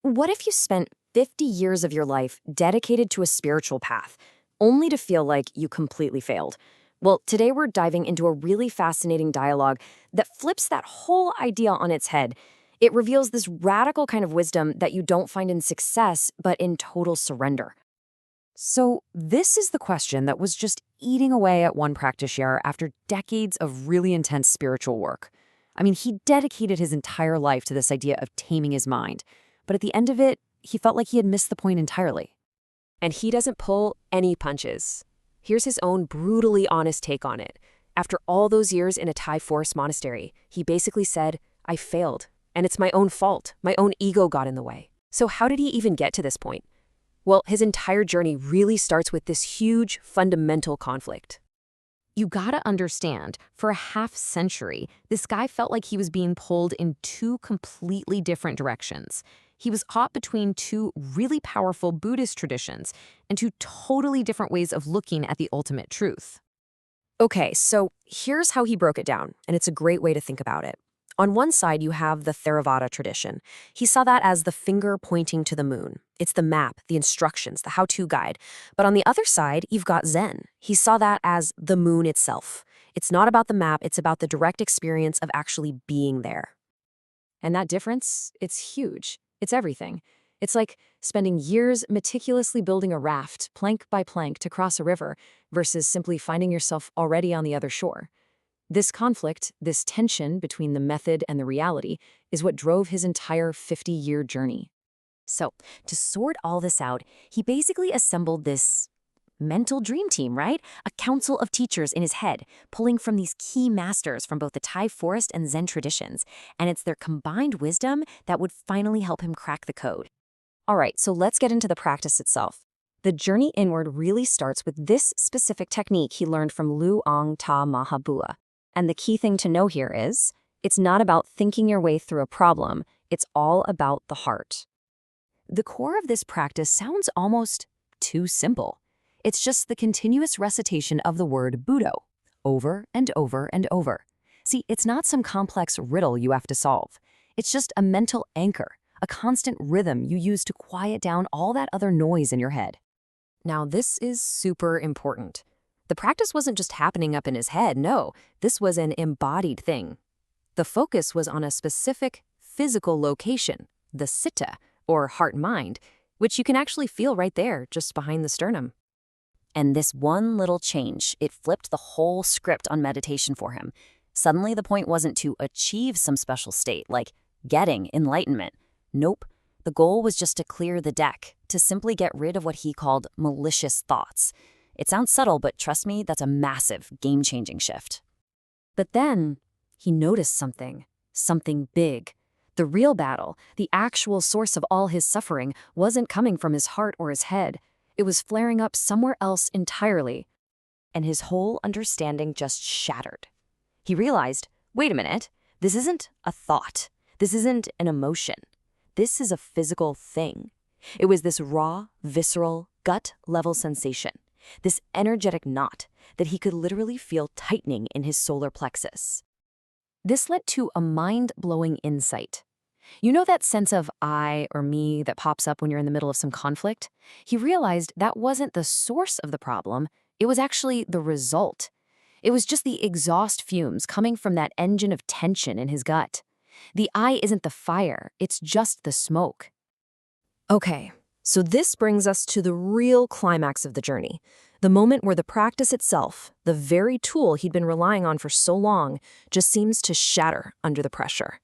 What if you spent 50 years of your life dedicated to a spiritual path, only to feel like you completely failed? Well, today we're diving into a really fascinating dialogue that flips that whole idea on its head. It reveals this radical kind of wisdom that you don't find in success, but in total surrender. So, this is the question that was just eating away at one practitioner after decades of really intense spiritual work. I mean, he dedicated his entire life to this idea of taming his mind, but at the end of it, he felt like he had missed the point entirely. And he doesn't pull any punches. Here's his own brutally honest take on it. After all those years in a Thai forest monastery, he basically said, I failed, and it's my own fault. My own ego got in the way. So how did he even get to this point? Well, his entire journey really starts with this huge, fundamental conflict. You gotta understand, for a half century, this guy felt like he was being pulled in two completely different directions. He was caught between two really powerful Buddhist traditions and two totally different ways of looking at the ultimate truth. Okay, so here's how he broke it down, and it's a great way to think about it. On one side, you have the Theravada tradition. He saw that as the finger pointing to the moon. It's the map, the instructions, the how-to guide. But on the other side, you've got Zen. He saw that as the moon itself. It's not about the map, it's about the direct experience of actually being there. And that difference, it's huge. It's everything. It's like spending years meticulously building a raft, plank by plank, to cross a river, versus simply finding yourself already on the other shore. This conflict, this tension between the method and the reality, is what drove his entire 50-year journey. So, to sort all this out, he basically assembled this mental dream team, right? A council of teachers in his head, pulling from these key masters from both the Thai forest and Zen traditions, and it's their combined wisdom that would finally help him crack the code. All right, so let's get into the practice itself. The journey inward really starts with this specific technique he learned from Luang Ta Mahabua. And the key thing to know here is, it's not about thinking your way through a problem, it's all about the heart. The core of this practice sounds almost too simple. It's just the continuous recitation of the word Buddho, over and over and over. See, it's not some complex riddle you have to solve. It's just a mental anchor, a constant rhythm you use to quiet down all that other noise in your head. Now, this is super important. The practice wasn't just happening up in his head, no. This was an embodied thing. The focus was on a specific physical location, the citta, or heart-mind, which you can actually feel right there, just behind the sternum. And this one little change, it flipped the whole script on meditation for him. Suddenly, the point wasn't to achieve some special state, like getting enlightenment. Nope. The goal was just to clear the deck, to simply get rid of what he called malicious thoughts. It sounds subtle, but trust me, that's a massive, game-changing shift. But then, he noticed something big. The real battle, the actual source of all his suffering, wasn't coming from his heart or his head. It was flaring up somewhere else entirely. And his whole understanding just shattered. He realized, wait a minute, this isn't a thought. This isn't an emotion. This is a physical thing. It was this raw, visceral, gut-level sensation. This energetic knot that he could literally feel tightening in his solar plexus. This led to a mind-blowing insight. You know that sense of I or me that pops up when you're in the middle of some conflict? He realized that wasn't the source of the problem, it was actually the result. It was just the exhaust fumes coming from that engine of tension in his gut. The I isn't the fire, it's just the smoke. Okay. So this brings us to the real climax of the journey, the moment where the practice itself, the very tool he'd been relying on for so long, just seems to shatter under the pressure.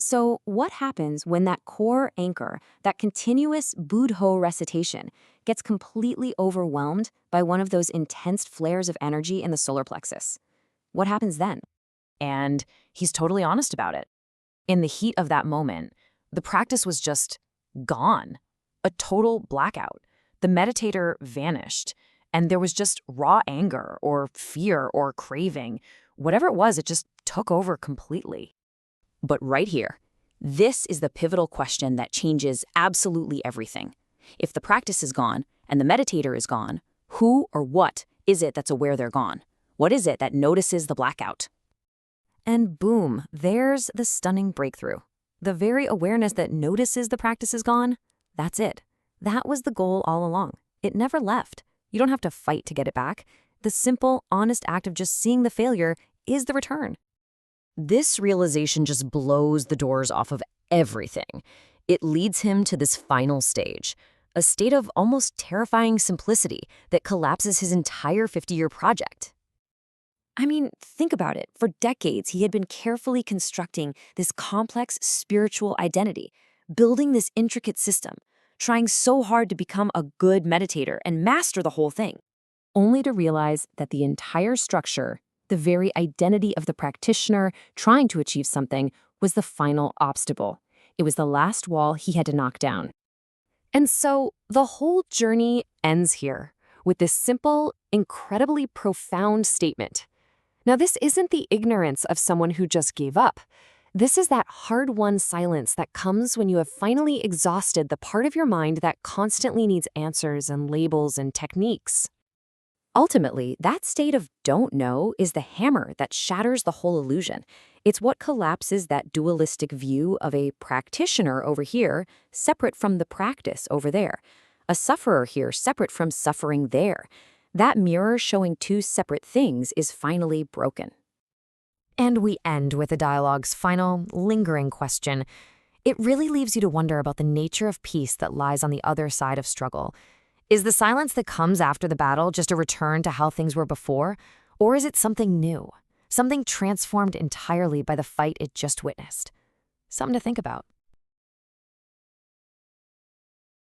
So what happens when that core anchor, that continuous Buddho recitation, gets completely overwhelmed by one of those intense flares of energy in the solar plexus? What happens then? And he's totally honest about it. In the heat of that moment, the practice was just gone. A total blackout. The meditator vanished, and there was just raw anger or fear or craving. Whatever it was, it just took over completely. But right here, this is the pivotal question that changes absolutely everything. If the practice is gone and the meditator is gone, who or what is it that's aware they're gone? What is it that notices the blackout? And boom, there's the stunning breakthrough. the very awareness that notices the practice is gone, that's it. That was the goal all along. It never left. You don't have to fight to get it back. The simple, honest act of just seeing the failure is the return. This realization just blows the doors off of everything. It leads him to this final stage, a state of almost terrifying simplicity that collapses his entire 50-year project. I mean, think about it. For decades, he had been carefully constructing this complex spiritual identity, building this intricate system, trying so hard to become a good meditator and master the whole thing, only to realize that the entire structure, the very identity of the practitioner trying to achieve something, was the final obstacle. It was the last wall he had to knock down. And so the whole journey ends here with this simple, incredibly profound statement. Now, this isn't the ignorance of someone who just gave up. This is that hard-won silence that comes when you have finally exhausted the part of your mind that constantly needs answers and labels and techniques. Ultimately, that state of don't know is the hammer that shatters the whole illusion. It's what collapses that dualistic view of a practitioner over here separate from the practice over there, a sufferer here separate from suffering there. That mirror showing two separate things is finally broken. And we end with the dialogue's final, lingering question. It really leaves you to wonder about the nature of peace that lies on the other side of struggle. Is the silence that comes after the battle just a return to how things were before? Or is it something new? Something transformed entirely by the fight it just witnessed? Something to think about.